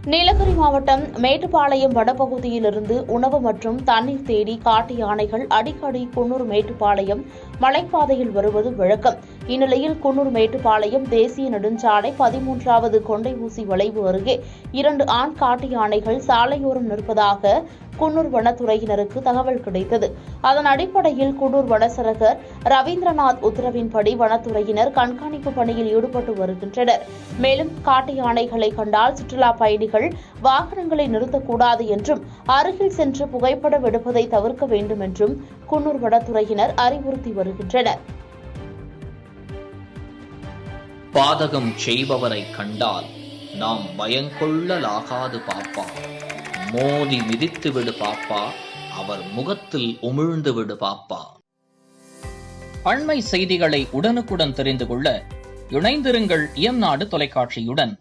நீலகிரி மாவட்டம் மேட்டுப்பாளையம் வனப்பகுதியிலிருந்து உணவு மற்றும் தண்ணீர் தேடி காட்டு யானைகள் அடிக்கடி குன்னூர் மேட்டுப்பாளையம் மலைப்பாதையில் வருவது வழக்கம். இந்நிலையில் குன்னூர் மேட்டுப்பாளையம் தேசிய நெடுஞ்சாலை 13வது கொண்டை ஊசி வளைவு அருகே 2 ஆண் காட்டு யானைகள் சாலையோரம் நிற்பதாக குன்னூர் வனத்துறையினருக்கு தகவல் கிடைத்தது. அதன் அடிப்படையில் குன்னூர் வனச்சரகர் ரவீந்திரநாத் உத்தரவின்படி வனத்துறையினர் கண்காணிப்பு பணியில் ஈடுபட்டு வருகின்றனர். மேலும் காட்டு யானைகளை கண்டால் சுற்றுலா பயணிகள் வாகனங்களை நிறுத்தக்கூடாது என்றும் அருகில் சென்று புகைப்படம் எடுப்பதை தவிர்க்க வேண்டும் என்றும் குன்னூர் வனத்துறையினர் அறிவுறுத்தி வருகின்றனர். பாதகம் செய்பவரை கண்டால் நாம் பயங்கொள்ளலாகாது பாப்பா, மோதி மிதித்து விடு பாப்பா, அவர் முகத்தில் உமிழ்ந்து விடு பாப்பா. அண்மை செய்திகளை உடனுக்குடன் தெரிந்து கொள்ள இணைந்திருங்கள் இயம்நாடு தொலைக்காட்சியுடன்.